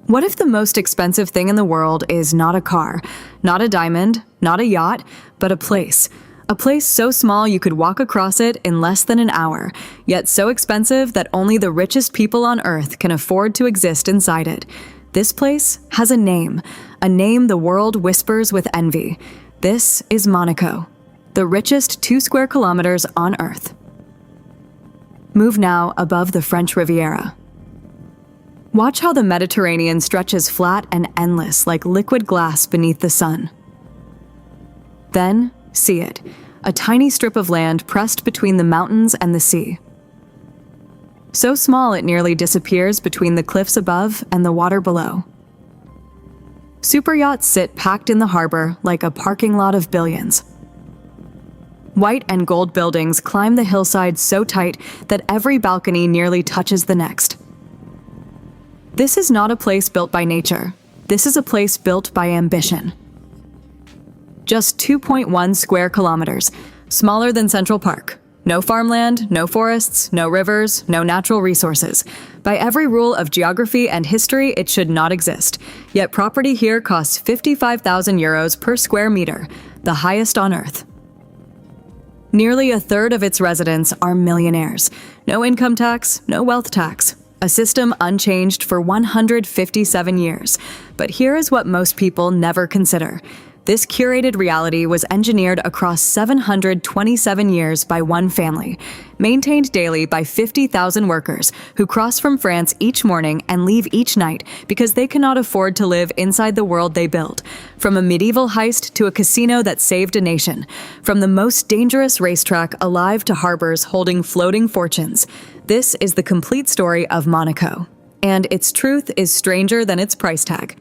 What if the most expensive thing in the world is not a car, not a diamond, not a yacht, but a place? A place so small you could walk across it in less than an hour, yet so expensive that only the richest people on Earth can afford to exist inside it. This place has a name the world whispers with envy. This is Monaco, the richest 2 square kilometers on Earth. Move now above the French Riviera. Watch how the Mediterranean stretches flat and endless like liquid glass beneath the sun. Then, see it, a tiny strip of land pressed between the mountains and the sea. So small it nearly disappears between the cliffs above and the water below. Superyachts sit packed in the harbor like a parking lot of billions. White and gold buildings climb the hillside so tight that every balcony nearly touches the next. This is not a place built by nature. This is a place built by ambition. Just 2.1 square kilometers, smaller than Central Park. No farmland, no forests, no rivers, no natural resources. By every rule of geography and history, it should not exist. Yet property here costs 55,000 euros per square meter, the highest on Earth. Nearly a third of its residents are millionaires. No income tax, no wealth tax. A system unchanged for 157 years. But here is what most people never consider. This curated reality was engineered across 727 years by one family, maintained daily by 50,000 workers who cross from France each morning and leave each night because they cannot afford to live inside the world they built. From a medieval heist to a casino that saved a nation, from the most dangerous racetrack alive to harbors holding floating fortunes. This is the complete story of Monaco, and its truth is stranger than its price tag.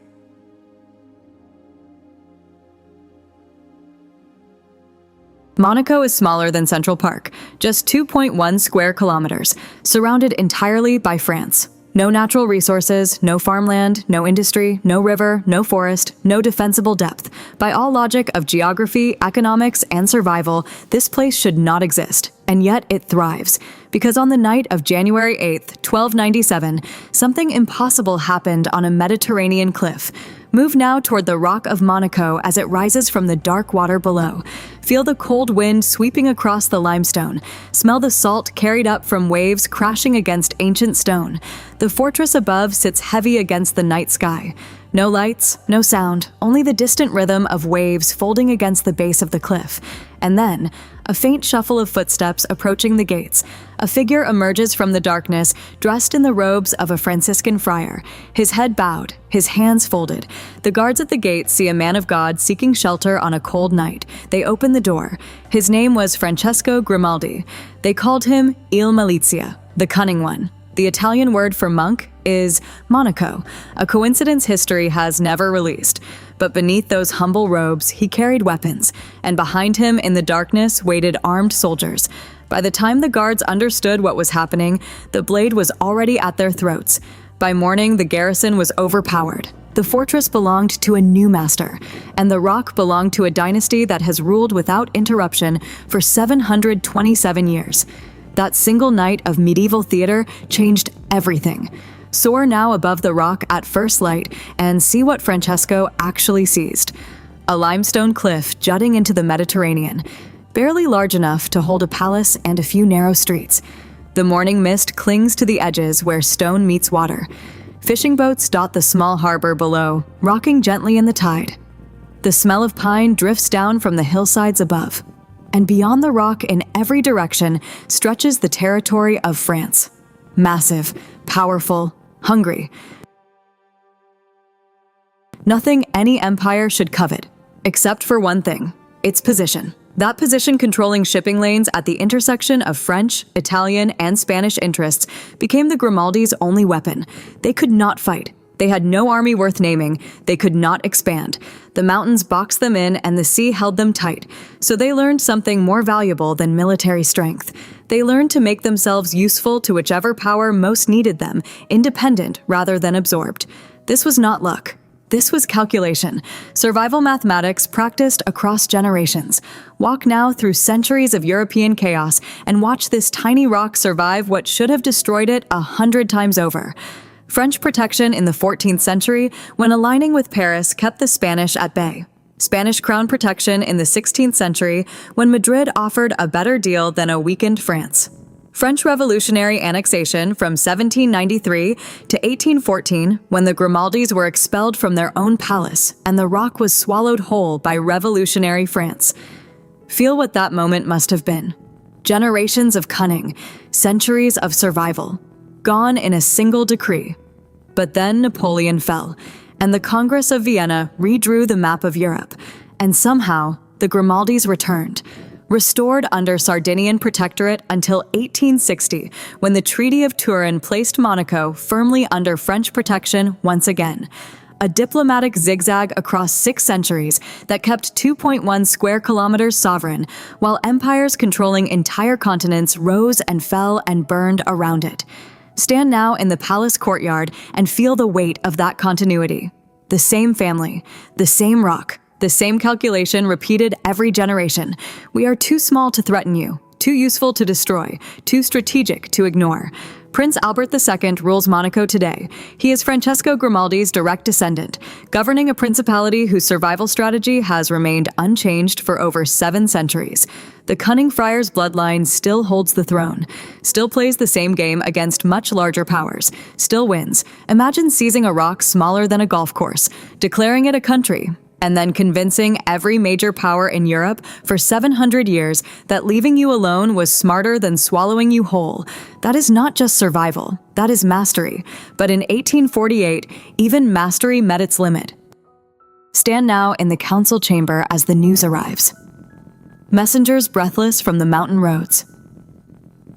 Monaco is smaller than Central Park, just 2.1 square kilometers, surrounded entirely by France. No natural resources, no farmland, no industry, no river, no forest, no defensible depth. By all logic of geography, economics, and survival, this place should not exist. And yet it thrives. Because on the night of January 8th, 1297, something impossible happened on a Mediterranean cliff. Move now toward the Rock of Monaco as it rises from the dark water below. Feel the cold wind sweeping across the limestone. Smell the salt carried up from waves crashing against ancient stone. The fortress above sits heavy against the night sky. No lights, no sound, only the distant rhythm of waves folding against the base of the cliff. And then, a faint shuffle of footsteps approaching the gates. A figure emerges from the darkness, dressed in the robes of a Franciscan friar, his head bowed, his hands folded. The guards at the gate see a man of God seeking shelter on a cold night. They open the door. His name was Francesco Grimaldi. They called him Il Malizia, the cunning one. The Italian word for monk is Monaco, a coincidence history has never released. But beneath those humble robes, he carried weapons, and behind him in the darkness waited armed soldiers. By the time the guards understood what was happening, the blade was already at their throats. By morning, the garrison was overpowered. The fortress belonged to a new master, and the rock belonged to a dynasty that has ruled without interruption for 727 years. That single night of medieval theater changed everything. Soar now above the rock at first light and see what Francesco actually seized. A limestone cliff jutting into the Mediterranean, barely large enough to hold a palace and a few narrow streets. The morning mist clings to the edges where stone meets water. Fishing boats dot the small harbor below, rocking gently in the tide. The smell of pine drifts down from the hillsides above. And beyond the rock in every direction stretches the territory of France. Massive, powerful, hungry. Nothing any empire should covet, except for one thing, its position. That position controlling shipping lanes at the intersection of French, Italian, and Spanish interests became the Grimaldis' only weapon. They could not fight. They had no army worth naming. They could not expand. The mountains boxed them in and the sea held them tight. So they learned something more valuable than military strength. They learned to make themselves useful to whichever power most needed them, independent rather than absorbed. This was not luck. This was calculation, survival mathematics practiced across generations. Walk now through centuries of European chaos and watch this tiny rock survive what should have destroyed it 100 times over. French protection in the 14th century, when aligning with Paris, kept the Spanish at bay. Spanish crown protection in the 16th century, when Madrid offered a better deal than a weakened France. French revolutionary annexation from 1793 to 1814, when the Grimaldis were expelled from their own palace and the rock was swallowed whole by revolutionary France. Feel what that moment must have been. Generations of cunning, centuries of survival, gone in a single decree. But then Napoleon fell, and the Congress of Vienna redrew the map of Europe, and somehow the Grimaldis returned, restored under Sardinian protectorate until 1860, when the Treaty of Turin placed Monaco firmly under French protection once again. A diplomatic zigzag across 6 centuries that kept 2.1 square kilometers sovereign, while empires controlling entire continents rose and fell and burned around it. Stand now in the palace courtyard and feel the weight of that continuity. The same family, the same rock, the same calculation repeated every generation. We are too small to threaten you, too useful to destroy, too strategic to ignore. Prince Albert II rules Monaco today. He is Francesco Grimaldi's direct descendant, governing a principality whose survival strategy has remained unchanged for over 7 centuries. The cunning friar's bloodline still holds the throne, still plays the same game against much larger powers, still wins. Imagine seizing a rock smaller than a golf course, declaring it a country, and then convincing every major power in Europe for 700 years that leaving you alone was smarter than swallowing you whole. That is not just survival, that is mastery. But in 1848, even mastery met its limit. Stand now in the council chamber as the news arrives. Messengers breathless from the mountain roads.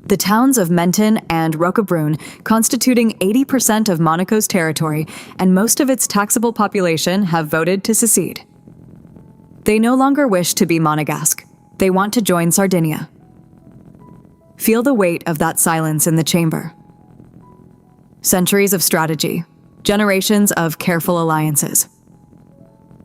The towns of Menton and Roquebrune, constituting 80% of Monaco's territory and most of its taxable population, have voted to secede. They no longer wish to be Monegasque. They want to join Sardinia. Feel the weight of that silence in the chamber. Centuries of strategy, generations of careful alliances.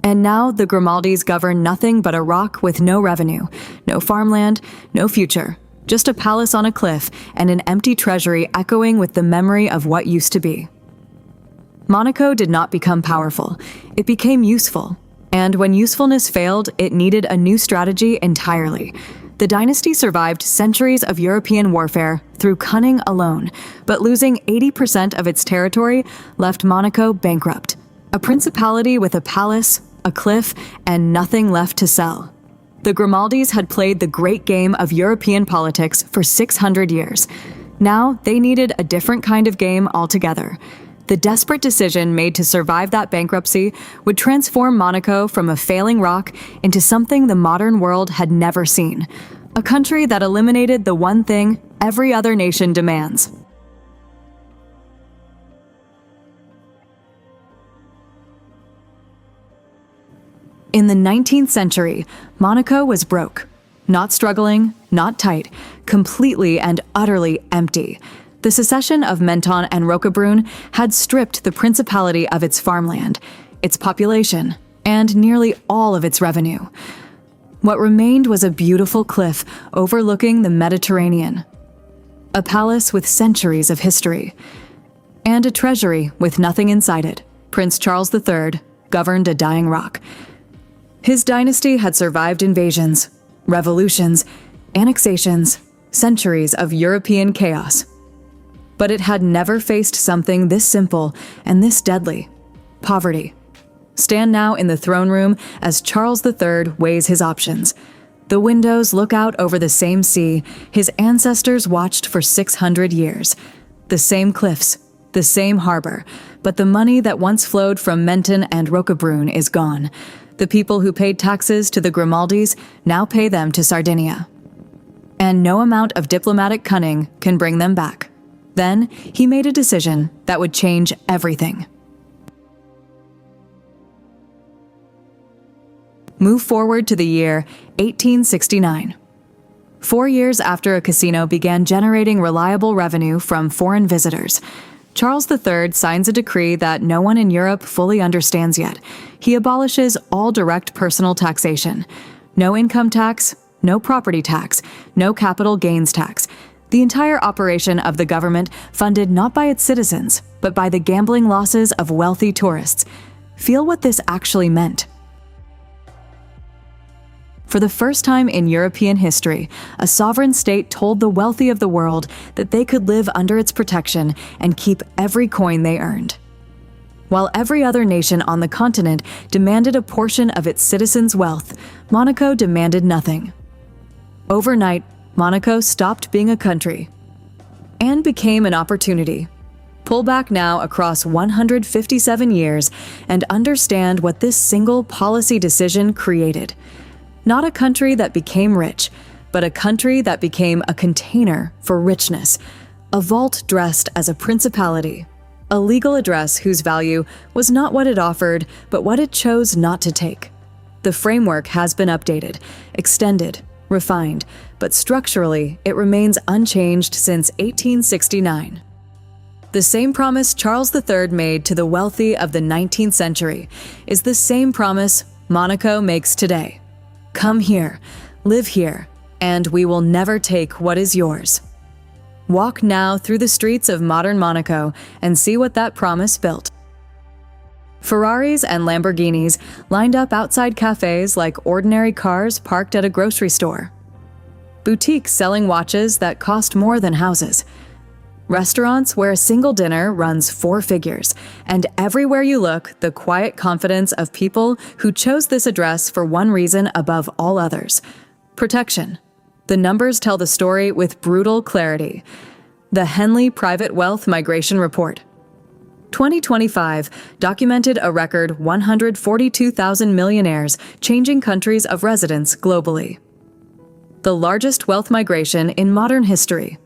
And now the Grimaldis govern nothing but a rock with no revenue, no farmland, no future. Just a palace on a cliff and an empty treasury echoing with the memory of what used to be. Monaco did not become powerful. It became useful. And when usefulness failed, it needed a new strategy entirely. The dynasty survived centuries of European warfare through cunning alone, but losing 80% of its territory left Monaco bankrupt. A principality with a palace, a cliff, and nothing left to sell. The Grimaldis had played the great game of European politics for 600 years. Now they needed a different kind of game altogether. The desperate decision made to survive that bankruptcy would transform Monaco from a failing rock into something the modern world had never seen. A country that eliminated the one thing every other nation demands. In the 19th century, Monaco was broke. Not struggling, not tight, completely and utterly empty. The secession of Menton and Roquebrune had stripped the principality of its farmland, its population, and nearly all of its revenue. What remained was a beautiful cliff overlooking the Mediterranean, a palace with centuries of history, and a treasury with nothing inside it. Prince Charles III governed a dying rock. His dynasty had survived invasions, revolutions, annexations, centuries of European chaos. But it had never faced something this simple and this deadly: poverty. Stand now in the throne room as Charles III weighs his options. The windows look out over the same sea his ancestors watched for 600 years. The same cliffs, the same harbor, but the money that once flowed from Menton and Roquebrune is gone. The people who paid taxes to the Grimaldis now pay them to Sardinia. And no amount of diplomatic cunning can bring them back. Then he made a decision that would change everything. Move forward to the year 1869. 4 years after a casino began generating reliable revenue from foreign visitors, Charles III signs a decree that no one in Europe fully understands yet. He abolishes all direct personal taxation. No income tax, no property tax, no capital gains tax. The entire operation of the government funded not by its citizens, but by the gambling losses of wealthy tourists. Feel what this actually meant. For the first time in European history, a sovereign state told the wealthy of the world that they could live under its protection and keep every coin they earned. While every other nation on the continent demanded a portion of its citizens' wealth, Monaco demanded nothing. Overnight, Monaco stopped being a country and became an opportunity. Pull back now across 157 years and understand what this single policy decision created. Not a country that became rich, but a country that became a container for richness, a vault dressed as a principality, a legal address whose value was not what it offered, but what it chose not to take. The framework has been updated, extended, refined, but structurally it remains unchanged since 1869. The same promise Charles III made to the wealthy of the 19th century is the same promise Monaco makes today. Come here, live here, and we will never take what is yours. Walk now through the streets of modern Monaco and see what that promise built. Ferraris and Lamborghinis lined up outside cafes like ordinary cars parked at a grocery store. Boutiques selling watches that cost more than houses. Restaurants where a single dinner runs 4 figures, and everywhere you look, the quiet confidence of people who chose this address for one reason above all others: protection. The numbers tell the story with brutal clarity. The Henley Private Wealth Migration Report. 2025 documented a record 142,000 millionaires changing countries of residence globally. The largest wealth migration in modern history.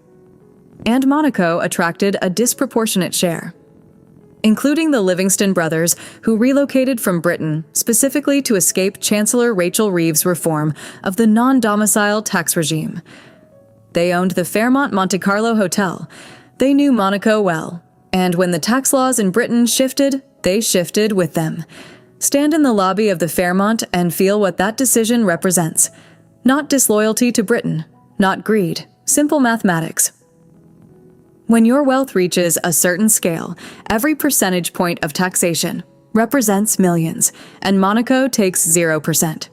And Monaco attracted a disproportionate share, including the Livingston brothers, who relocated from Britain specifically to escape Chancellor Rachel Reeves' reform of the non-domicile tax regime. They owned the Fairmont Monte Carlo Hotel. They knew Monaco well, and when the tax laws in Britain shifted, they shifted with them. Stand in the lobby of the Fairmont and feel what that decision represents. Not disloyalty to Britain, not greed, simple mathematics. When your wealth reaches a certain scale, every percentage point of taxation represents millions, and Monaco takes 0%.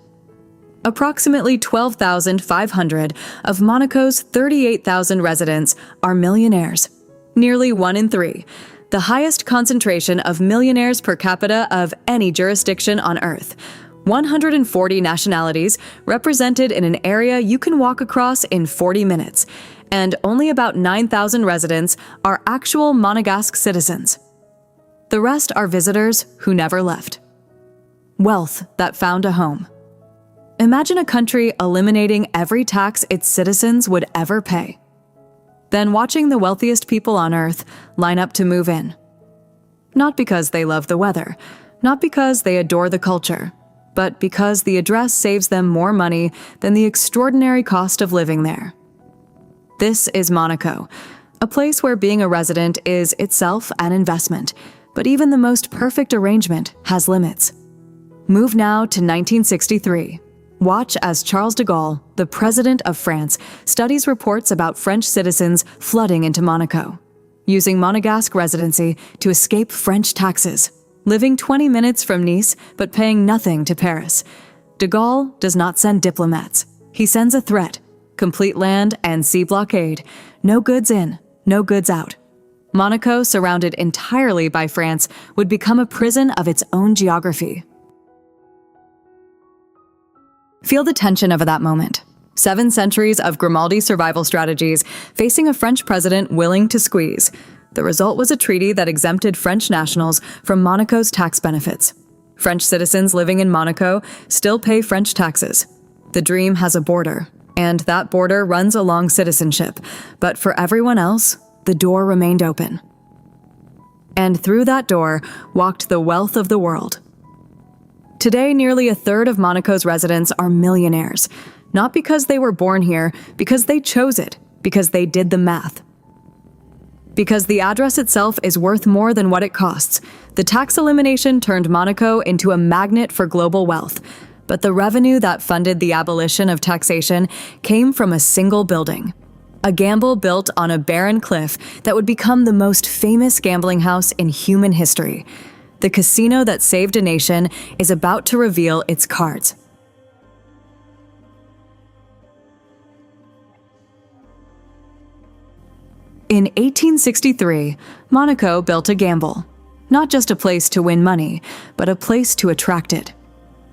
Approximately 12,500 of Monaco's 38,000 residents are millionaires, nearly 1 in 3, the highest concentration of millionaires per capita of any jurisdiction on Earth. 140 nationalities represented in an area you can walk across in 40 minutes, and only about 9,000 residents are actual Monegasque citizens. The rest are visitors who never left. Wealth that found a home. Imagine a country eliminating every tax its citizens would ever pay. Then watching the wealthiest people on Earth line up to move in. Not because they love the weather, not because they adore the culture, but because the address saves them more money than the extraordinary cost of living there. This is Monaco, a place where being a resident is itself an investment, but even the most perfect arrangement has limits. Move now to 1963. Watch as Charles de Gaulle, the President of France, studies reports about French citizens flooding into Monaco, using Monegasque residency to escape French taxes, living 20 minutes from Nice but paying nothing to Paris. De Gaulle does not send diplomats. He sends a threat: complete land and sea blockade. No goods in, no goods out. Monaco, surrounded entirely by France, would become a prison of its own geography. Feel the tension of that moment. 7 centuries of Grimaldi survival strategies facing a French president willing to squeeze. The result was a treaty that exempted French nationals from Monaco's tax benefits. French citizens living in Monaco still pay French taxes. The dream has a border, and that border runs along citizenship, but for everyone else, the door remained open. And through that door walked the wealth of the world. Today, nearly a third of Monaco's residents are millionaires, not because they were born here, because they chose it, because they did the math. Because the address itself is worth more than what it costs, the tax elimination turned Monaco into a magnet for global wealth. But the revenue that funded the abolition of taxation came from a single building. A gamble built on a barren cliff that would become the most famous gambling house in human history. The casino that saved a nation is about to reveal its cards. In 1863, Monaco built a gamble. Not just a place to win money, but a place to attract it.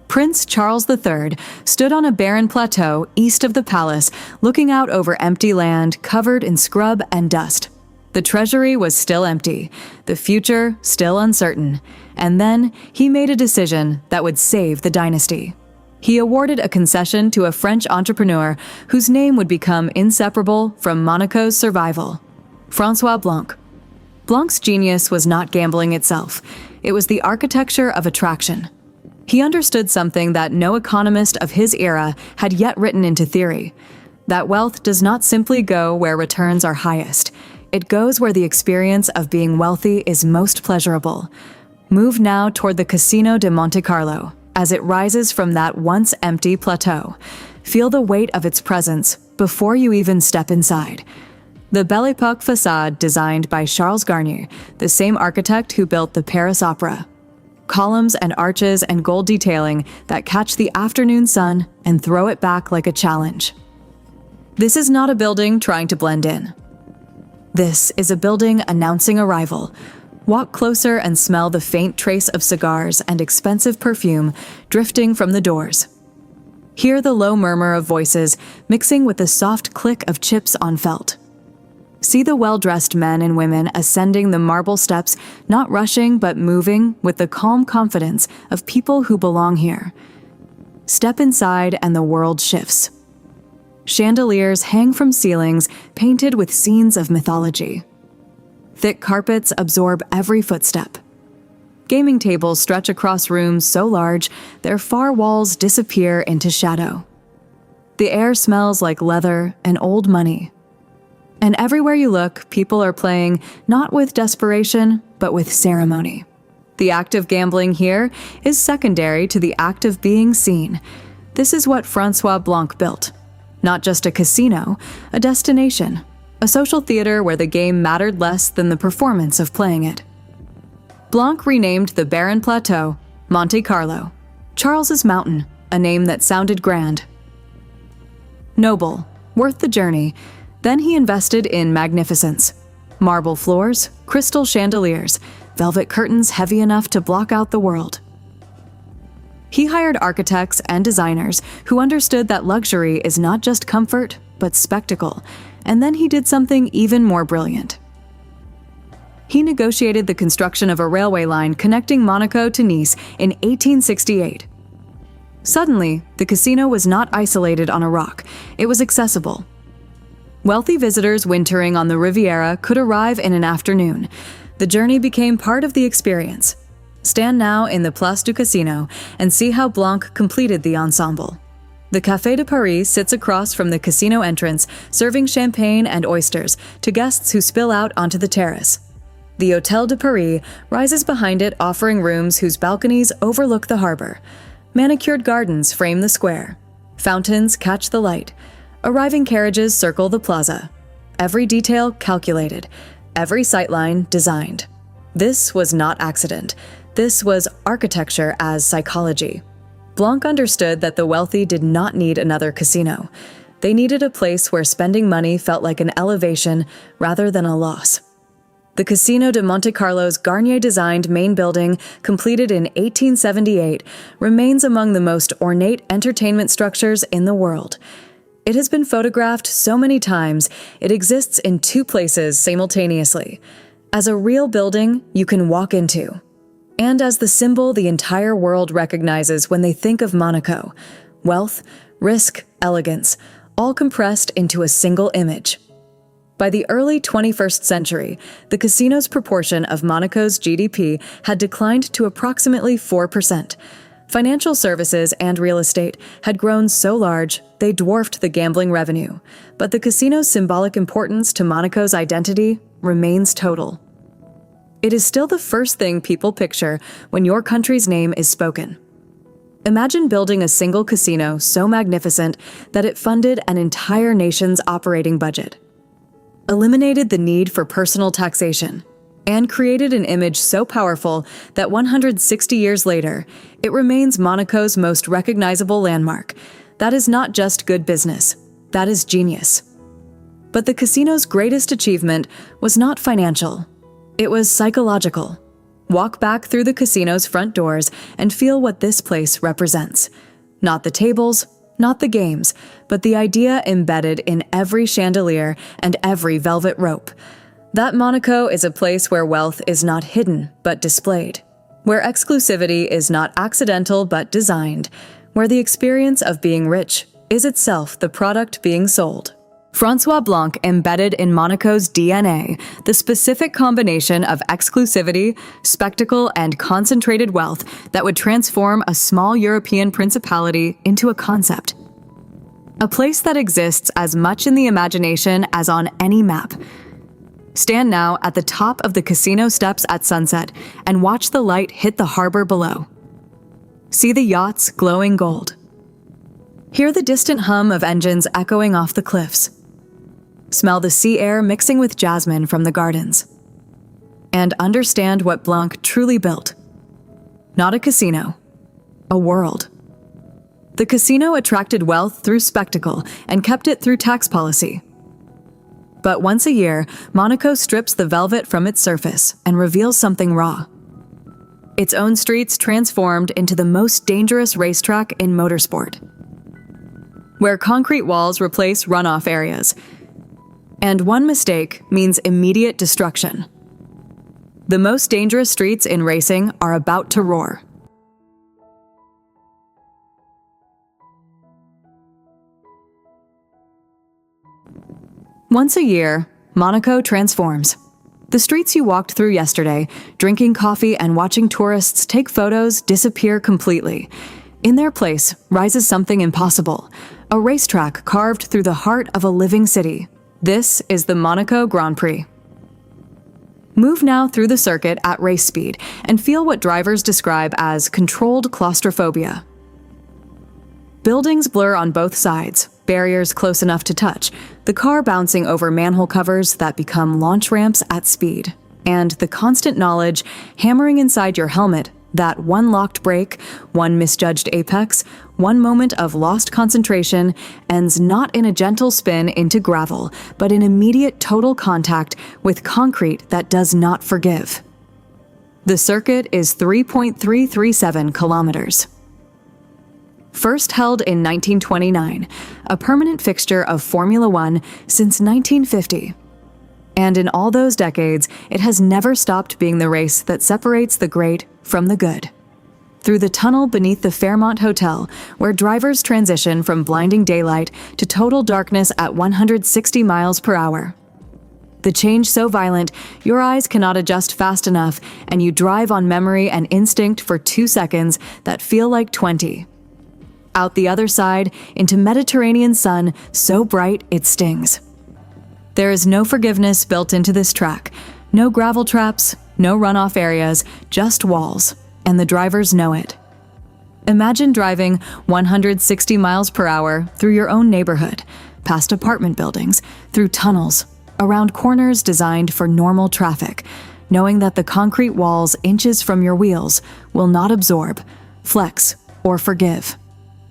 Prince Charles III stood on a barren plateau east of the palace, looking out over empty land covered in scrub and dust. The treasury was still empty, the future still uncertain, and then he made a decision that would save the dynasty. He awarded a concession to a French entrepreneur whose name would become inseparable from Monaco's survival: François Blanc. Blanc's genius was not gambling itself. It was the architecture of attraction. He understood something that no economist of his era had yet written into theory: that wealth does not simply go where returns are highest. It goes where the experience of being wealthy is most pleasurable. Move now toward the Casino de Monte Carlo as it rises from that once empty plateau. Feel the weight of its presence before you even step inside. The Belle Époque facade, designed by Charles Garnier, the same architect who built the Paris Opera. Columns and arches and gold detailing that catch the afternoon sun and throw it back like a challenge. This is not a building trying to blend in. This is a building announcing arrival. Walk closer and smell the faint trace of cigars and expensive perfume drifting from the doors. Hear the low murmur of voices mixing with the soft click of chips on felt. See the well-dressed men and women ascending the marble steps, not rushing but moving with the calm confidence of people who belong here. Step inside and the world shifts. Chandeliers hang from ceilings painted with scenes of mythology. Thick carpets absorb every footstep. Gaming tables stretch across rooms so large their far walls disappear into shadow. The air smells like leather and old money. And everywhere you look, people are playing not with desperation, but with ceremony. The act of gambling here is secondary to the act of being seen. This is what François Blanc built. Not just a casino, a destination, a social theater where the game mattered less than the performance of playing it. Blanc renamed the barren plateau Monte Carlo, Charles's Mountain, a name that sounded grand. Noble, worth the journey. Then he invested in magnificence. Marble floors, crystal chandeliers, velvet curtains heavy enough to block out the world. He hired architects and designers who understood that luxury is not just comfort, but spectacle, and then he did something even more brilliant. He negotiated the construction of a railway line connecting Monaco to Nice in 1868. Suddenly, the casino was not isolated on a rock, it was accessible. Wealthy visitors wintering on the Riviera could arrive in an afternoon. The journey became part of the experience. Stand now in the Place du Casino and see how Blanc completed the ensemble. The Café de Paris sits across from the casino entrance, serving champagne and oysters to guests who spill out onto the terrace. The Hôtel de Paris rises behind it, offering rooms whose balconies overlook the harbor. Manicured gardens frame the square. Fountains catch the light. Arriving carriages circle the plaza. Every detail calculated, every sightline designed. This was not accident. This was architecture as psychology. Blanc understood that the wealthy did not need another casino. They needed a place where spending money felt like an elevation rather than a loss. The Casino de Monte Carlo's Garnier-designed main building, completed in 1878, remains among the most ornate entertainment structures in the world. It has been photographed so many times, it exists in two places simultaneously, as a real building you can walk into, and as the symbol the entire world recognizes when they think of Monaco: wealth, risk, elegance, all compressed into a single image. By the early 21st century, the casino's proportion of Monaco's GDP had declined to approximately 4%. Financial services and real estate had grown so large they dwarfed the gambling revenue, but the casino's symbolic importance to Monaco's identity remains total. It is still the first thing people picture when your country's name is spoken. Imagine building a single casino so magnificent that it funded an entire nation's operating budget. eliminated the need for personal taxation, and created an image so powerful that 160 years later, it remains Monaco's most recognizable landmark. That is not just good business, that is genius. But the casino's greatest achievement was not financial. It was psychological. Walk back through the casino's front doors and feel what this place represents. Not the tables, not the games, but the idea embedded in every chandelier and every velvet rope. That Monaco is a place where wealth is not hidden, but displayed. Where exclusivity is not accidental, but designed. Where the experience of being rich is itself the product being sold. Francois Blanc embedded in Monaco's DNA the specific combination of exclusivity, spectacle, and concentrated wealth that would transform a small European principality into a concept. A place that exists as much in the imagination as on any map. Stand now at the top of the casino steps at sunset and watch the light hit the harbor below. See the yachts glowing gold. Hear the distant hum of engines echoing off the cliffs. Smell the sea air mixing with jasmine from the gardens. And understand what Blanc truly built. Not a casino, a world. The casino attracted wealth through spectacle and kept it through tax policy. But once a year, Monaco strips the velvet from its surface and reveals something raw. Its own streets transformed into the most dangerous racetrack in motorsport. Where concrete walls replace runoff areas. And one mistake means immediate destruction. The most dangerous streets in racing are about to roar. Once a year, Monaco transforms. The streets you walked through yesterday, drinking coffee and watching tourists take photos, disappear completely. In their place rises something impossible, a racetrack carved through the heart of a living city. This is the Monaco Grand Prix. Move now through the circuit at race speed and feel what drivers describe as controlled claustrophobia. Buildings blur on both sides, barriers close enough to touch, the car bouncing over manhole covers that become launch ramps at speed, and the constant knowledge hammering inside your helmet that one locked brake, one misjudged apex, one moment of lost concentration ends not in a gentle spin into gravel, but in immediate total contact with concrete that does not forgive. The circuit is 3.337 kilometers. First held in 1929, a permanent fixture of Formula One since 1950. And in all those decades, it has never stopped being the race that separates the great from the good. Through the tunnel beneath the Fairmont Hotel, where drivers transition from blinding daylight to total darkness at 160 miles per hour. The change so violent, your eyes cannot adjust fast enough, and you drive on memory and instinct for 2 seconds that feel like 20. Out the other side, into Mediterranean sun so bright it stings. There is no forgiveness built into this track. No gravel traps, no runoff areas, just walls, and the drivers know it. Imagine driving 160 miles per hour through your own neighborhood, past apartment buildings, through tunnels, around corners designed for normal traffic, knowing that the concrete walls inches from your wheels will not absorb, flex, or forgive.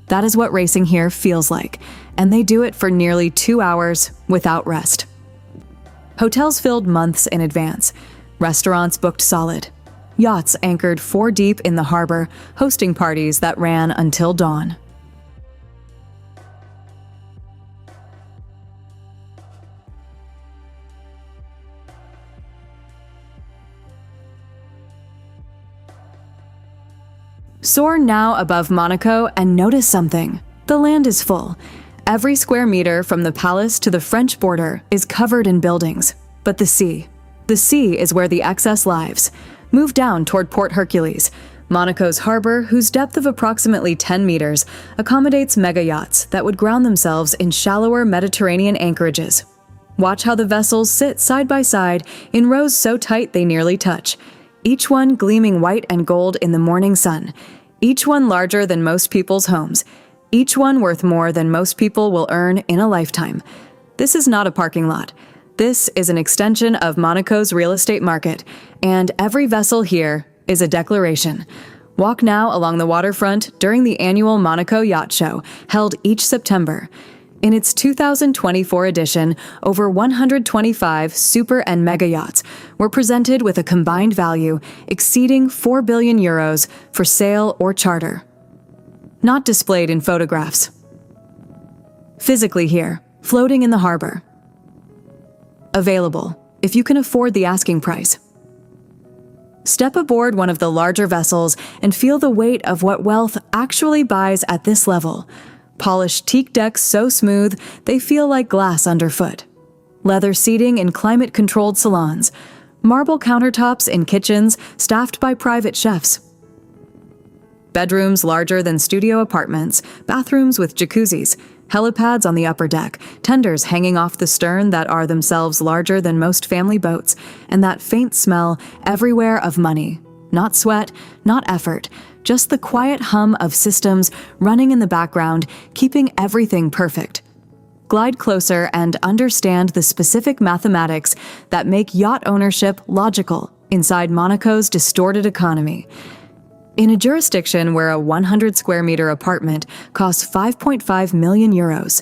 That is what racing here feels like, and they do it for nearly 2 hours without rest. Hotels filled months in advance, restaurants booked solid, yachts anchored 4 deep in the harbor, hosting parties that ran until dawn. Soar now above Monaco and notice something. The land is full. Every square meter from the palace to the French border is covered in buildings. But the sea is where the excess lives. Move down toward Port Hercules. Monaco's harbor, whose depth of approximately 10 meters, accommodates mega yachts that would ground themselves in shallower Mediterranean anchorages. Watch how the vessels sit side by side in rows so tight they nearly touch. Each one gleaming white and gold in the morning sun. Each one larger than most people's homes. Each one worth more than most people will earn in a lifetime. This is not a parking lot. This is an extension of Monaco's real estate market, and every vessel here is a declaration. Walk now along the waterfront during the annual Monaco Yacht Show, held each September. In its 2024 edition, over 125 super and mega yachts were presented with a combined value exceeding 4 billion euros for sale or charter. Not displayed in photographs. Physically here, floating in the harbor. Available, if you can afford the asking price. Step aboard one of the larger vessels and feel the weight of what wealth actually buys at this level. Polished teak decks so smooth they feel like glass underfoot. Leather seating in climate-controlled salons. Marble countertops in kitchens staffed by private chefs. Bedrooms larger than studio apartments, bathrooms with jacuzzis, helipads on the upper deck, tenders hanging off the stern that are themselves larger than most family boats, and that faint smell everywhere of money. Not sweat, not effort, just the quiet hum of systems running in the background, keeping everything perfect. Glide closer and understand the specific mathematics that make yacht ownership logical inside Monaco's distorted economy. In a jurisdiction where a 100 square meter apartment costs 5.5 million euros,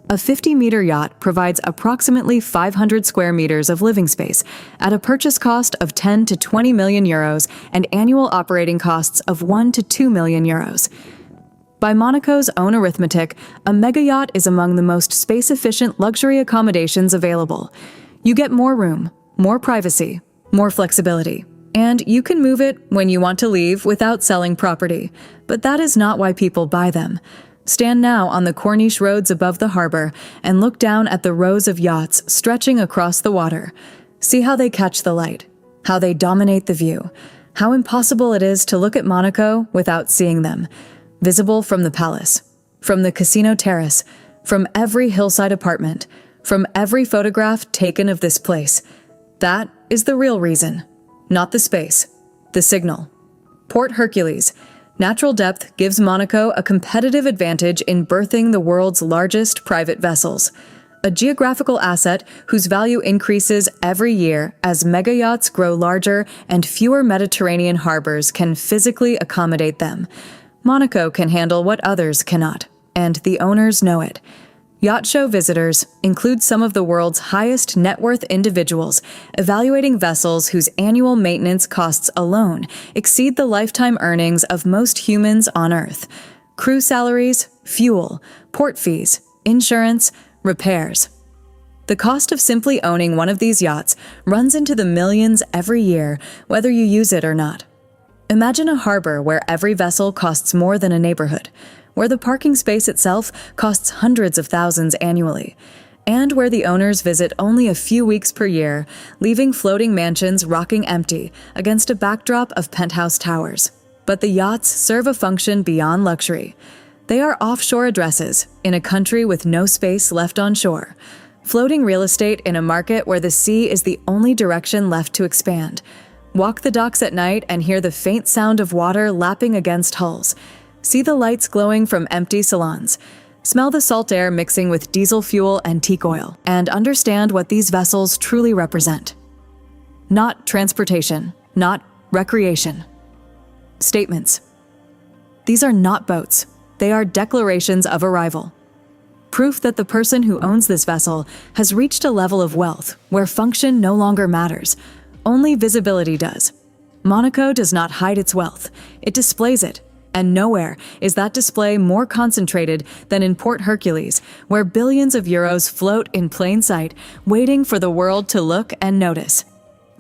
a 50-meter yacht provides approximately 500 square meters of living space at a purchase cost of 10 to 20 million euros and annual operating costs of 1 to 2 million euros. By Monaco's own arithmetic, a mega yacht is among the most space-efficient luxury accommodations available. You get more room, more privacy, more flexibility. And you can move it when you want to leave without selling property. But that is not why people buy them. Stand now on the Corniche roads above the harbor and look down at the rows of yachts stretching across the water. See how they catch the light, how they dominate the view, how impossible it is to look at Monaco without seeing them. Visible from the palace, from the casino terrace, from every hillside apartment, from every photograph taken of this place. That is the real reason. Not the space, the signal. Port Hercules. Natural depth gives Monaco a competitive advantage in berthing the world's largest private vessels. A geographical asset whose value increases every year as mega yachts grow larger and fewer Mediterranean harbors can physically accommodate them. Monaco can handle what others cannot, and the owners know it. Yacht show visitors include some of the world's highest net worth individuals, evaluating vessels whose annual maintenance costs alone exceed the lifetime earnings of most humans on Earth. Crew salaries, fuel, port fees, insurance, repairs. The cost of simply owning one of these yachts runs into the millions every year, whether you use it or not. Imagine a harbor where every vessel costs more than a neighborhood, where the parking space itself costs hundreds of thousands annually, and where the owners visit only a few weeks per year, leaving floating mansions rocking empty against a backdrop of penthouse towers. But the yachts serve a function beyond luxury. They are offshore addresses in a country with no space left on shore, floating real estate in a market where the sea is the only direction left to expand. Walk the docks at night and hear the faint sound of water lapping against hulls. See the lights glowing from empty salons. Smell the salt air mixing with diesel fuel and teak oil, and understand what these vessels truly represent. Not transportation, not recreation. Statements. These are not boats. They are declarations of arrival. Proof that the person who owns this vessel has reached a level of wealth where function no longer matters. Only visibility does. Monaco does not hide its wealth. It displays it. And nowhere is that display more concentrated than in Port Hercules, where billions of euros float in plain sight, waiting for the world to look and notice.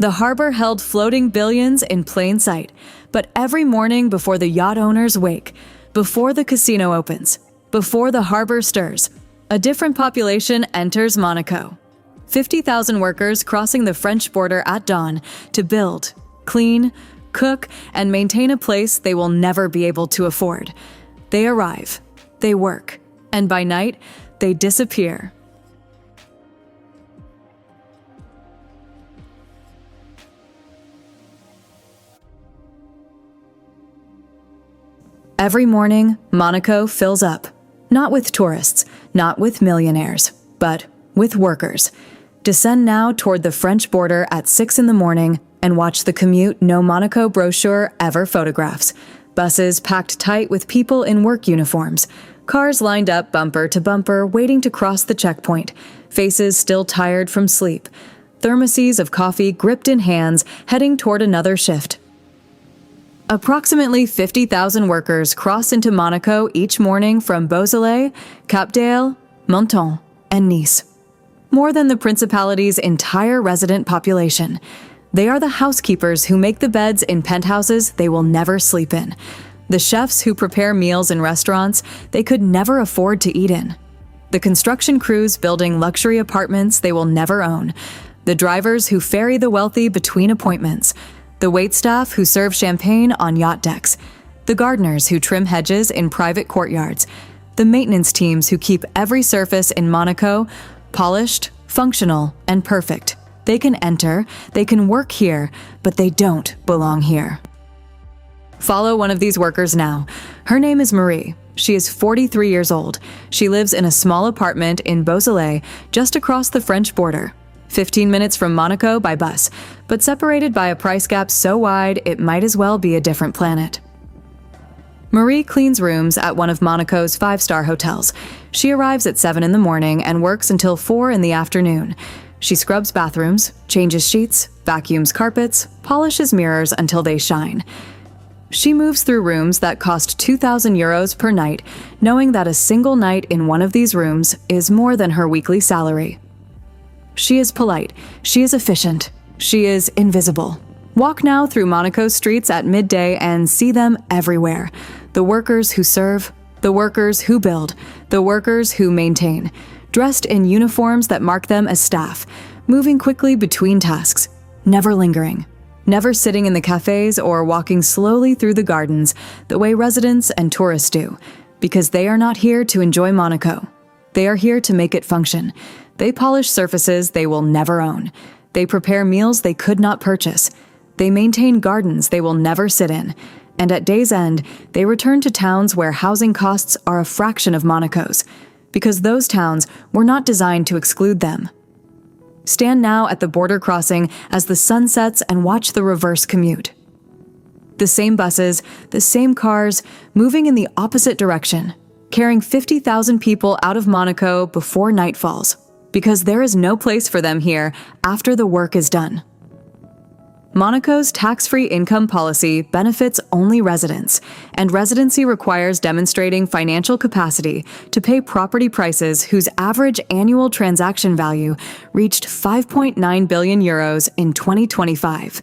The harbor held floating billions in plain sight, but every morning before the yacht owners wake, before the casino opens, before the harbor stirs, a different population enters Monaco. 50,000 workers crossing the French border at dawn to build, clean, cook, and maintain a place they will never be able to afford. They arrive, they work, and by night, they disappear. Every morning, Monaco fills up, not with tourists, not with millionaires, but with workers. Descend now toward the French border at 6 in the morning and watch the commute no Monaco brochure ever photographs. Buses packed tight with people in work uniforms. Cars lined up bumper to bumper waiting to cross the checkpoint. Faces still tired from sleep. Thermoses of coffee gripped in hands heading toward another shift. Approximately 50,000 workers cross into Monaco each morning from Beausoleil, Cap d'Ail, Menton, and Nice. More than the Principality's entire resident population. They are the housekeepers who make the beds in penthouses they will never sleep in. The chefs who prepare meals in restaurants they could never afford to eat in. The construction crews building luxury apartments they will never own. The drivers who ferry the wealthy between appointments. The waitstaff who serve champagne on yacht decks. The gardeners who trim hedges in private courtyards. The maintenance teams who keep every surface in Monaco polished, functional, and perfect. They can enter, they can work here, but they don't belong here. Follow one of these workers now. Her name is Marie. She is 43 years old. She lives in a small apartment in Beausoleil, just across the French border. 15 minutes from Monaco by bus, but separated by a price gap so wide it might as well be a different planet. Marie cleans rooms at one of Monaco's 5-star hotels. She arrives at 7 in the morning and works until 4 in the afternoon. She scrubs bathrooms, changes sheets, vacuums carpets, polishes mirrors until they shine. She moves through rooms that cost 2,000 euros per night, knowing that a single night in one of these rooms is more than her weekly salary. She is polite, she is efficient, she is invisible. Walk now through Monaco's streets at midday and see them everywhere. The workers who serve, the workers who build, the workers who maintain, dressed in uniforms that mark them as staff, moving quickly between tasks, never lingering, never sitting in the cafes or walking slowly through the gardens the way residents and tourists do, because they are not here to enjoy Monaco. They are here to make it function. They polish surfaces they will never own. They prepare meals they could not purchase. They maintain gardens they will never sit in. And at day's end, they return to towns where housing costs are a fraction of Monaco's, because those towns were not designed to exclude them. Stand now at the border crossing as the sun sets and watch the reverse commute. The same buses, the same cars, moving in the opposite direction, carrying 50,000 people out of Monaco before night falls, because there is no place for them here after the work is done. Monaco's tax-free income policy benefits only residents, and residency requires demonstrating financial capacity to pay property prices whose average annual transaction value reached 5.9 billion euros in 2025.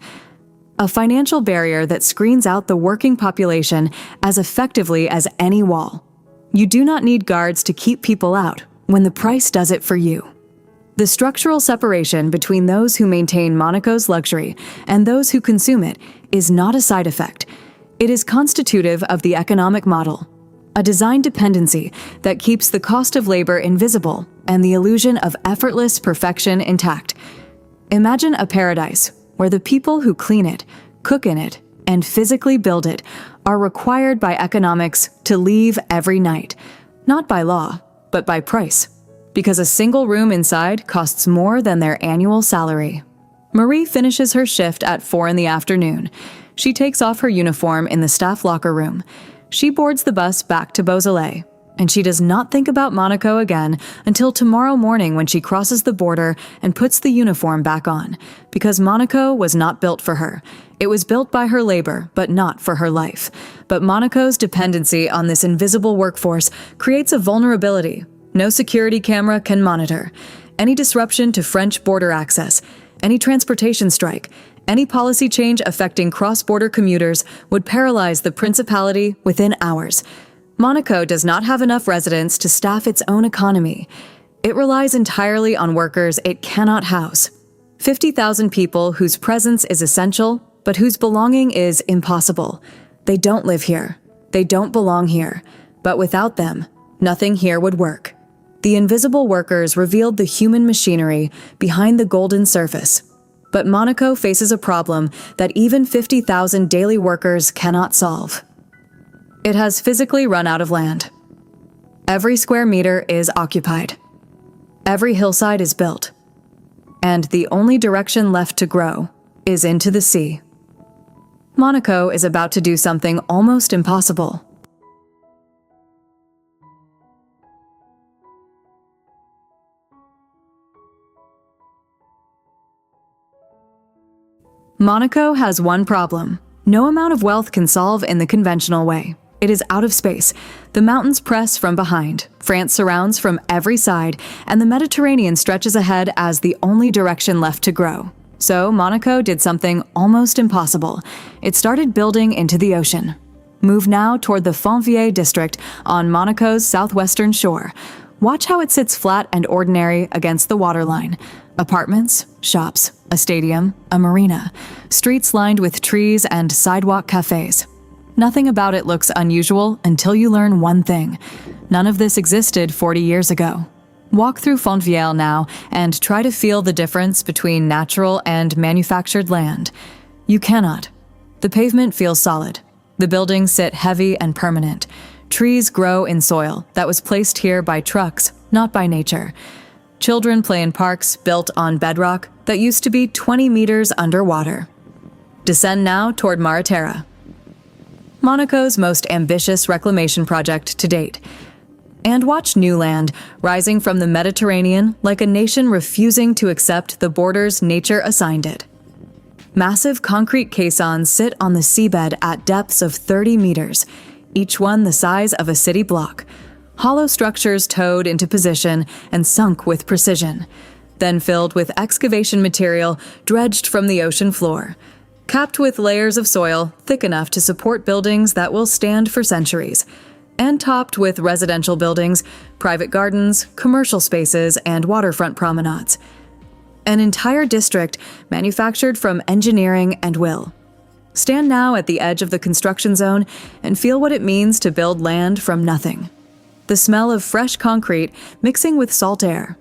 A financial barrier that screens out the working population as effectively as any wall. You do not need guards to keep people out when the price does it for you. The structural separation between those who maintain Monaco's luxury and those who consume it is not a side effect. It is constitutive of the economic model, a design dependency that keeps the cost of labor invisible and the illusion of effortless perfection intact. Imagine a paradise where the people who clean it, cook in it, and physically build it are required by economics to leave every night, not by law, but by price. Because a single room inside costs more than their annual salary. Marie finishes her shift at 4 in the afternoon. She takes off her uniform in the staff locker room. She boards the bus back to Beausoleil, and she does not think about Monaco again until tomorrow morning when she crosses the border and puts the uniform back on, because Monaco was not built for her. It was built by her labor, but not for her life. But Monaco's dependency on this invisible workforce creates a vulnerability no security camera can monitor. Any disruption to French border access, any transportation strike, any policy change affecting cross-border commuters would paralyze the Principality within hours. Monaco does not have enough residents to staff its own economy. It relies entirely on workers it cannot house. 50,000 people whose presence is essential, but whose belonging is impossible. They don't live here. They don't belong here. But without them, nothing here would work. The invisible workers revealed the human machinery behind the golden surface. But Monaco faces a problem that even 50,000 daily workers cannot solve. It has physically run out of land. Every square meter is occupied. Every hillside is built. and the only direction left to grow is into the sea. Monaco is about to do something almost impossible. Monaco has one problem. No amount of wealth can solve in the conventional way. It is out of space. The mountains press from behind, France surrounds from every side, and the Mediterranean stretches ahead as the only direction left to grow. So Monaco did something almost impossible. It started building into the ocean. Move now toward the Fontvieille district on Monaco's southwestern shore. Watch how it sits flat and ordinary against the waterline. Apartments, shops, a stadium, a marina, streets lined with trees and sidewalk cafes. Nothing about it looks unusual until you learn one thing. None of this existed 40 years ago. Walk through Fontvieille now and try to feel the difference between natural and manufactured land. You cannot. The pavement feels solid. The buildings sit heavy and permanent. Trees grow in soil that was placed here by trucks, not by nature. Children play in parks built on bedrock that used to be 20 meters underwater. Descend now toward Mariterra, Monaco's most ambitious reclamation project to date. And watch new land rising from the Mediterranean like a nation refusing to accept the borders nature assigned it. Massive concrete caissons sit on the seabed at depths of 30 meters, each one the size of a city block. Hollow structures towed into position and sunk with precision, then filled with excavation material dredged from the ocean floor, capped with layers of soil thick enough to support buildings that will stand for centuries, and topped with residential buildings, private gardens, commercial spaces, and waterfront promenades. An entire district manufactured from engineering and will. Stand now at the edge of the construction zone and feel what it means to build land from nothing. The smell of fresh concrete mixing with salt air.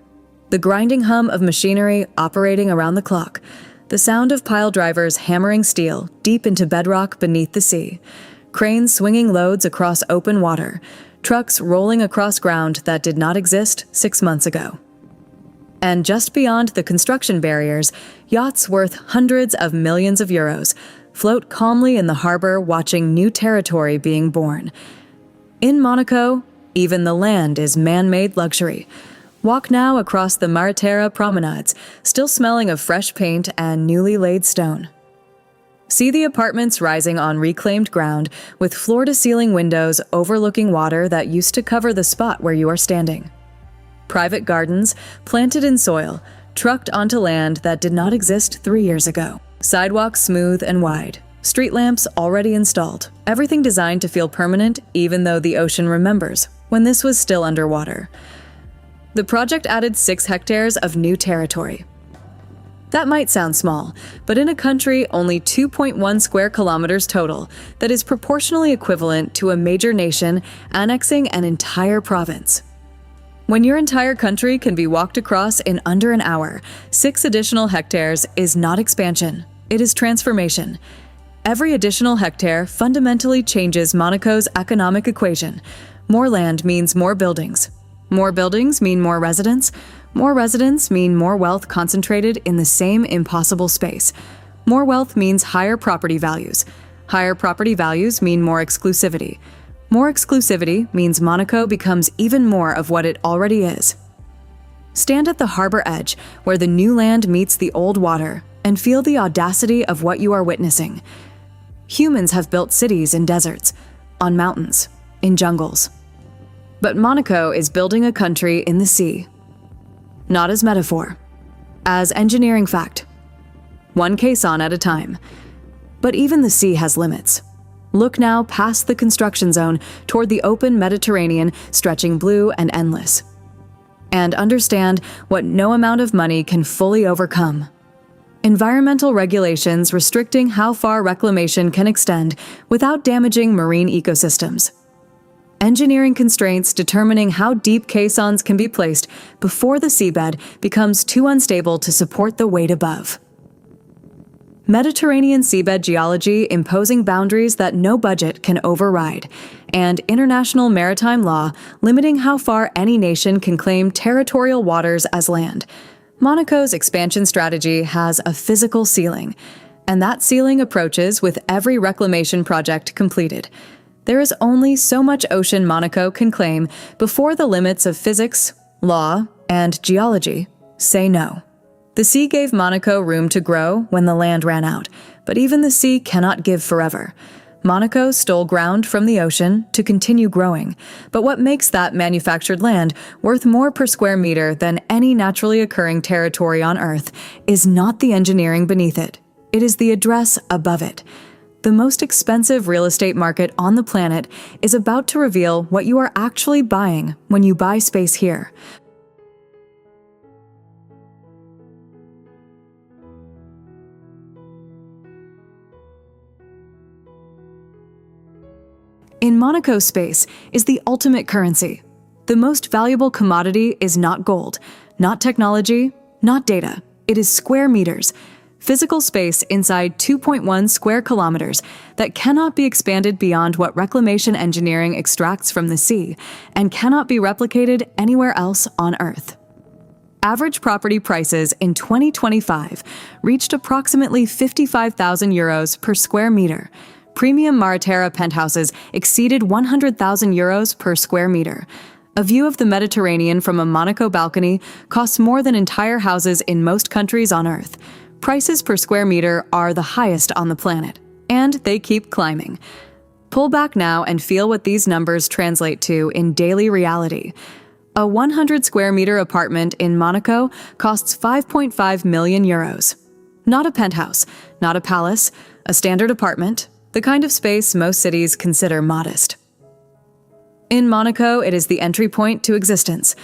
The grinding hum of machinery operating around the clock. The sound of pile drivers hammering steel deep into bedrock beneath the sea. Cranes swinging loads across open water. Trucks rolling across ground that did not exist 6 months ago. And just beyond the construction barriers, yachts worth hundreds of millions of euros float calmly in the harbor watching new territory being born. In Monaco, even the land is man-made luxury. Walk now across the Mariterra promenades, still smelling of fresh paint and newly laid stone. See the apartments rising on reclaimed ground with floor-to-ceiling windows overlooking water that used to cover the spot where you are standing. Private gardens, planted in soil, trucked onto land that did not exist 3 years ago. Sidewalks smooth and wide. Street lamps already installed. Everything designed to feel permanent even though the ocean remembers when this was still underwater. The project added 6 hectares of new territory. That might sound small, but in a country only 2.1 square kilometers total, that is proportionally equivalent to a major nation annexing an entire province. When your entire country can be walked across in under an hour, 6 additional hectares is not expansion, it is transformation. Every additional hectare fundamentally changes Monaco's economic equation. More land means more buildings. More buildings mean more residents. More residents mean more wealth concentrated in the same impossible space. More wealth means higher property values. Higher property values mean more exclusivity. More exclusivity means Monaco becomes even more of what it already is. Stand at the harbor edge, where the new land meets the old water, and feel the audacity of what you are witnessing. Humans have built cities in deserts, on mountains, in jungles. But Monaco is building a country in the sea. Not as metaphor, as engineering fact. One caisson at a time. But even the sea has limits. Look now past the construction zone toward the open Mediterranean stretching blue and endless. And understand what no amount of money can fully overcome. Environmental regulations restricting how far reclamation can extend without damaging marine ecosystems. Engineering constraints determining how deep caissons can be placed before the seabed becomes too unstable to support the weight above. Mediterranean seabed geology imposing boundaries that no budget can override, and international maritime law limiting how far any nation can claim territorial waters as land. Monaco's expansion strategy has a physical ceiling, and that ceiling approaches with every reclamation project completed. There is only so much ocean Monaco can claim before the limits of physics, law, and geology say no. The sea gave Monaco room to grow when the land ran out, but even the sea cannot give forever. Monaco stole ground from the ocean to continue growing, but what makes that manufactured land worth more per square meter than any naturally occurring territory on Earth is not the engineering beneath it. It is the address above it. The most expensive real estate market on the planet is about to reveal what you are actually buying when you buy space here. In Monaco, space is the ultimate currency. The most valuable commodity is not gold, not technology, not data. It is square meters. Physical space inside 2.1 square kilometers that cannot be expanded beyond what reclamation engineering extracts from the sea and cannot be replicated anywhere else on Earth. Average property prices in 2025 reached approximately 55,000 euros per square meter. Premium Mariterra penthouses exceeded 100,000 euros per square meter. A view of the Mediterranean from a Monaco balcony costs more than entire houses in most countries on Earth. Prices per square meter are the highest on the planet, and they keep climbing. Pull back now and feel what these numbers translate to in daily reality. A 100 square meter apartment in Monaco costs 5.5 million euros. Not a penthouse, not a palace, a standard apartment, the kind of space most cities consider modest. In Monaco, it is the entry point to existence.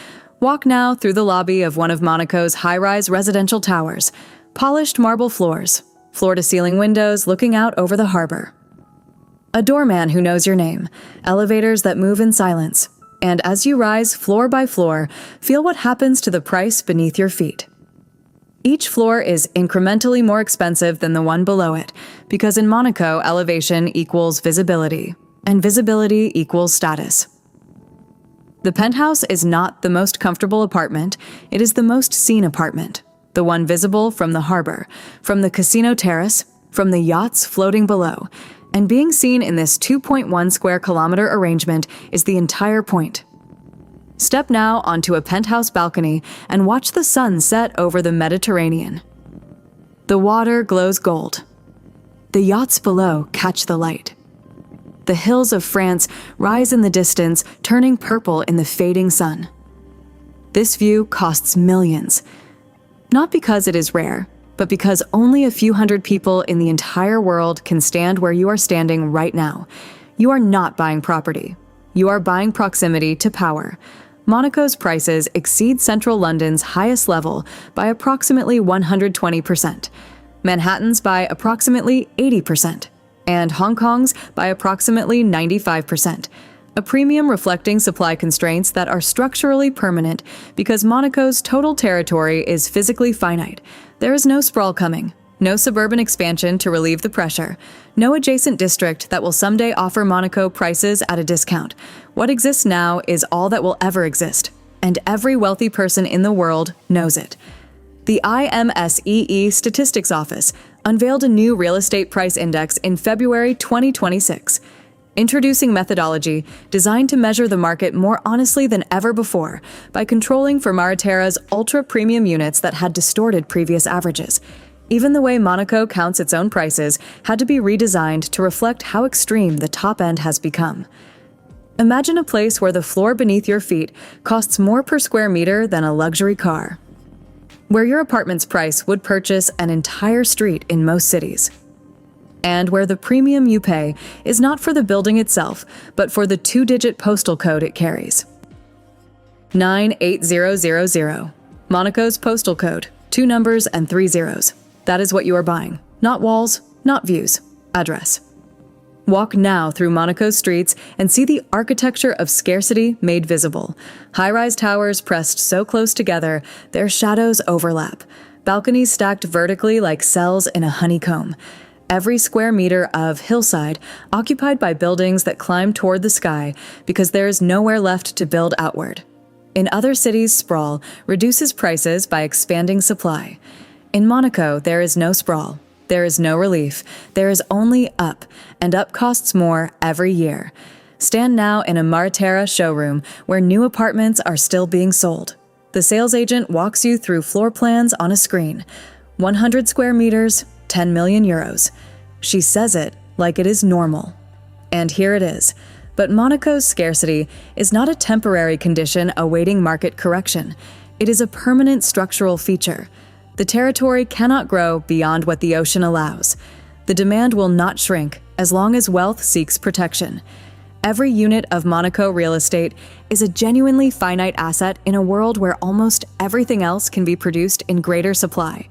Walk now through the lobby of one of Monaco's high-rise residential towers. Polished marble floors, floor-to-ceiling windows looking out over the harbor. A doorman who knows your name, elevators that move in silence, and as you rise floor by floor, feel what happens to the price beneath your feet. Each floor is incrementally more expensive than the one below it, because in Monaco, elevation equals visibility, and visibility equals status. The penthouse is not the most comfortable apartment, it is the most seen apartment, the one visible from the harbor, from the casino terrace, from the yachts floating below, and being seen in this 2.1 square kilometer arrangement is the entire point. Step now onto a penthouse balcony and watch the sun set over the Mediterranean. The water glows gold. The yachts below catch the light. The hills of France rise in the distance, turning purple in the fading sun. This view costs millions. Not because it is rare, but because only a few hundred people in the entire world can stand where you are standing right now. You are not buying property. You are buying proximity to power. Monaco's prices exceed central London's highest level by approximately 120%, Manhattan's by approximately 80%, and Hong Kong's by approximately 95%, a premium reflecting supply constraints that are structurally permanent because Monaco's total territory is physically finite. There is no sprawl coming, no suburban expansion to relieve the pressure, no adjacent district that will someday offer Monaco prices at a discount. What exists now is all that will ever exist, and every wealthy person in the world knows it. The IMSEE Statistics Office unveiled a new real estate price index in February 2026, introducing methodology designed to measure the market more honestly than ever before by controlling for Mariterra's ultra-premium units that had distorted previous averages. Even the way Monaco counts its own prices had to be redesigned to reflect how extreme the top end has become. Imagine a place where the floor beneath your feet costs more per square meter than a luxury car, where your apartment's price would purchase an entire street in most cities, and where the premium you pay is not for the building itself, but for the two-digit postal code it carries. 98000, Monaco's postal code, 2 numbers and 3 zeros. That is what you are buying. Not walls, not views. Address. Walk now through Monaco's streets and see the architecture of scarcity made visible. High-rise towers pressed so close together, their shadows overlap. Balconies stacked vertically like cells in a honeycomb. Every square meter of hillside occupied by buildings that climb toward the sky because there is nowhere left to build outward. In other cities, sprawl reduces prices by expanding supply. In Monaco, there is no sprawl. There is no relief. There is only up, and up costs more every year. Stand now in a Maritera showroom where new apartments are still being sold. The sales agent walks you through floor plans on a screen. 100 square meters, 10 million euros. She says it like it is normal. And here it is. But Monaco's scarcity is not a temporary condition awaiting market correction. It is a permanent structural feature. The territory cannot grow beyond what the ocean allows. The demand will not shrink as long as wealth seeks protection. Every unit of Monaco real estate is a genuinely finite asset in a world where almost everything else can be produced in greater supply.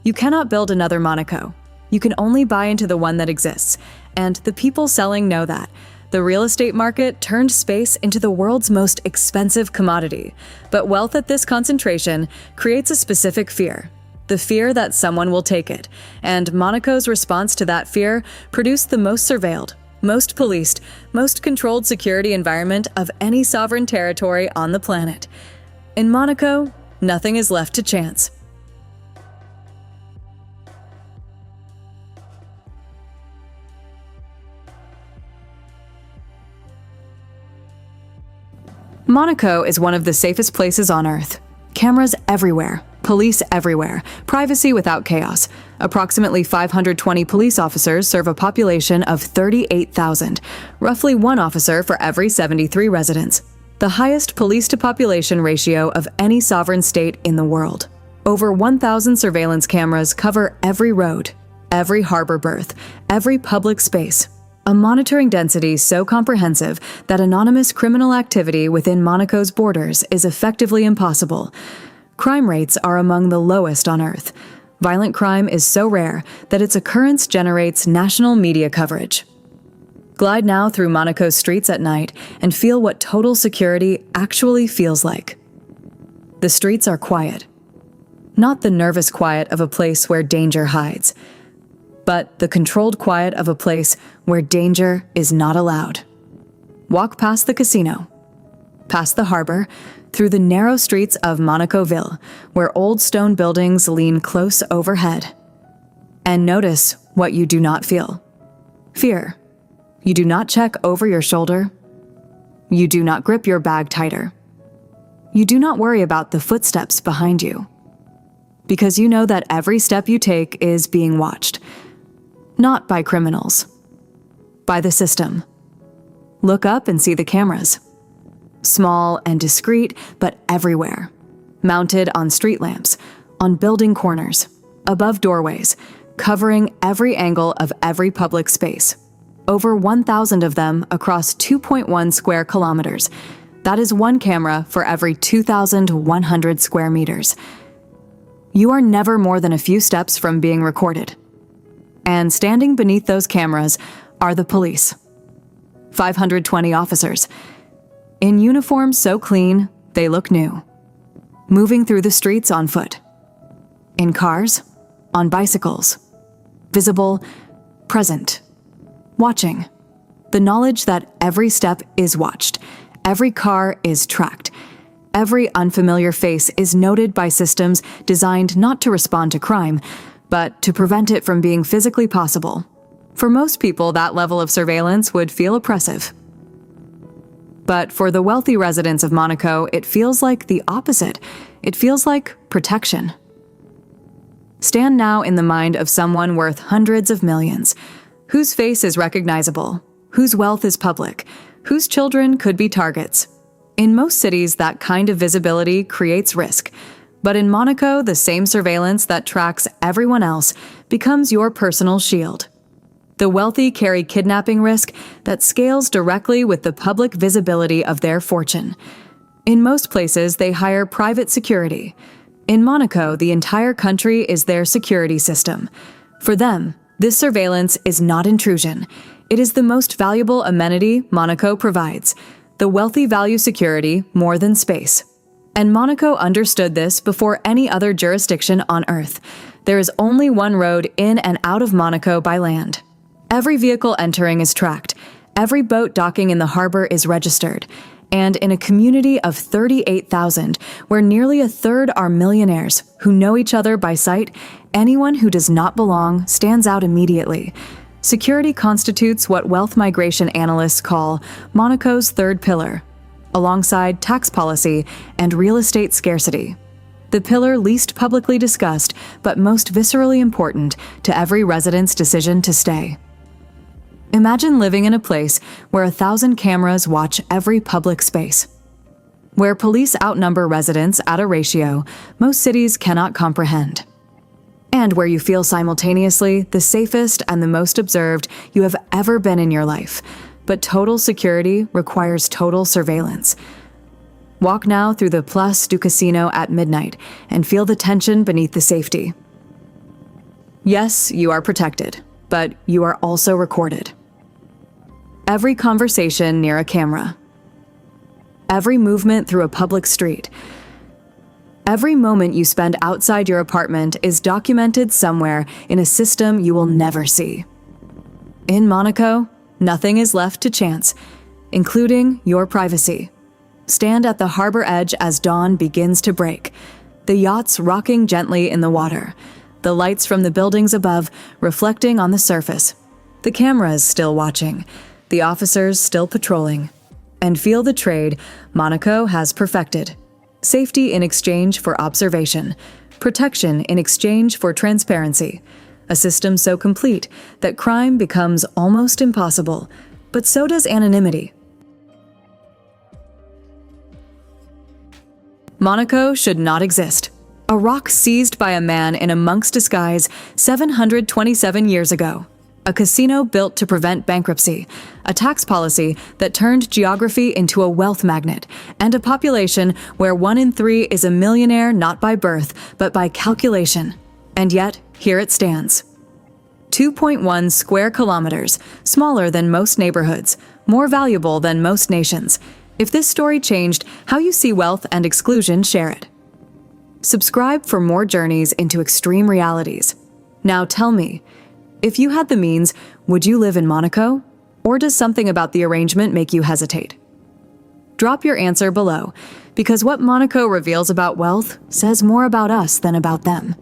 You cannot build another Monaco. You can only buy into the one that exists, and the people selling know that. The real estate market turned space into the world's most expensive commodity. But wealth at this concentration creates a specific fear. The fear that someone will take it. And Monaco's response to that fear produced the most surveilled, most policed, most controlled security environment of any sovereign territory on the planet. In Monaco, nothing is left to chance. Monaco is one of the safest places on Earth. Cameras everywhere, police everywhere, privacy without chaos. Approximately 520 police officers serve a population of 38,000, roughly one officer for every 73 residents. The highest police-to-population ratio of any sovereign state in the world. Over 1,000 surveillance cameras cover every road, every harbor berth, every public space. A monitoring density so comprehensive that anonymous criminal activity within Monaco's borders is effectively impossible. Crime rates are among the lowest on Earth. Violent crime is so rare that its occurrence generates national media coverage. Glide now through Monaco's streets at night and feel what total security actually feels like. The streets are quiet. Not the nervous quiet of a place where danger hides, but the controlled quiet of a place where danger is not allowed. Walk past the casino, past the harbor, through the narrow streets of Monaco-ville, where old stone buildings lean close overhead. And notice what you do not feel. Fear. You do not check over your shoulder. You do not grip your bag tighter. You do not worry about the footsteps behind you. Because you know that every step you take is being watched. Not by criminals. By the system. Look up and see the cameras. Small and discreet, but everywhere. Mounted on street lamps, on building corners, above doorways, covering every angle of every public space. Over 1,000 of them across 2.1 square kilometers. That is one camera for every 2,100 square meters. You are never more than a few steps from being recorded. And standing beneath those cameras are the police. 520 officers. In uniforms so clean, they look new. Moving through the streets on foot. In cars, on bicycles. Visible, present. Watching. The knowledge that every step is watched. Every car is tracked. Every unfamiliar face is noted by systems designed not to respond to crime, but to prevent it from being physically possible. For most people, that level of surveillance would feel oppressive. But for the wealthy residents of Monaco, it feels like the opposite. It feels like protection. Stand now in the mind of someone worth hundreds of millions, whose face is recognizable, whose wealth is public, whose children could be targets. In most cities, that kind of visibility creates risk. But in Monaco, the same surveillance that tracks everyone else becomes your personal shield. The wealthy carry kidnapping risk that scales directly with the public visibility of their fortune. In most places, they hire private security. In Monaco, the entire country is their security system. For them, this surveillance is not intrusion. It is the most valuable amenity Monaco provides. The wealthy value security more than space. And Monaco understood this before any other jurisdiction on Earth. There is only one road in and out of Monaco by land. Every vehicle entering is tracked. Every boat docking in the harbor is registered. And in a community of 38,000, where nearly a third are millionaires who know each other by sight, anyone who does not belong stands out immediately. Security constitutes what wealth migration analysts call Monaco's third pillar, alongside tax policy and real estate scarcity. The pillar least publicly discussed, but most viscerally important to every resident's decision to stay. Imagine living in a place where 1,000 cameras watch every public space. Where police outnumber residents at a ratio most cities cannot comprehend. And where you feel simultaneously the safest and the most observed you have ever been in your life. But total security requires total surveillance. Walk now through the Place du Casino at midnight and feel the tension beneath the safety. Yes, you are protected, but you are also recorded. Every conversation near a camera. Every movement through a public street. Every moment you spend outside your apartment is documented somewhere in a system you will never see. In Monaco, nothing is left to chance, including your privacy. Stand at the harbor edge as dawn begins to break, the yachts rocking gently in the water, the lights from the buildings above reflecting on the surface, the cameras still watching, the officers still patrolling, and feel the trade Monaco has perfected. Safety in exchange for observation, protection in exchange for transparency, a system so complete that crime becomes almost impossible, but so does anonymity. Monaco should not exist. A rock seized by a man in a monk's disguise 727 years ago. A casino built to prevent bankruptcy, a tax policy that turned geography into a wealth magnet, and a population where 1 in 3 is a millionaire not by birth, but by calculation. And yet, here it stands. 2.1 square kilometers, smaller than most neighborhoods, more valuable than most nations. If this story changed how you see wealth and exclusion, share it. Subscribe for more journeys into extreme realities. Now tell me, if you had the means, would you live in Monaco? Or does something about the arrangement make you hesitate? Drop your answer below, because what Monaco reveals about wealth says more about us than about them.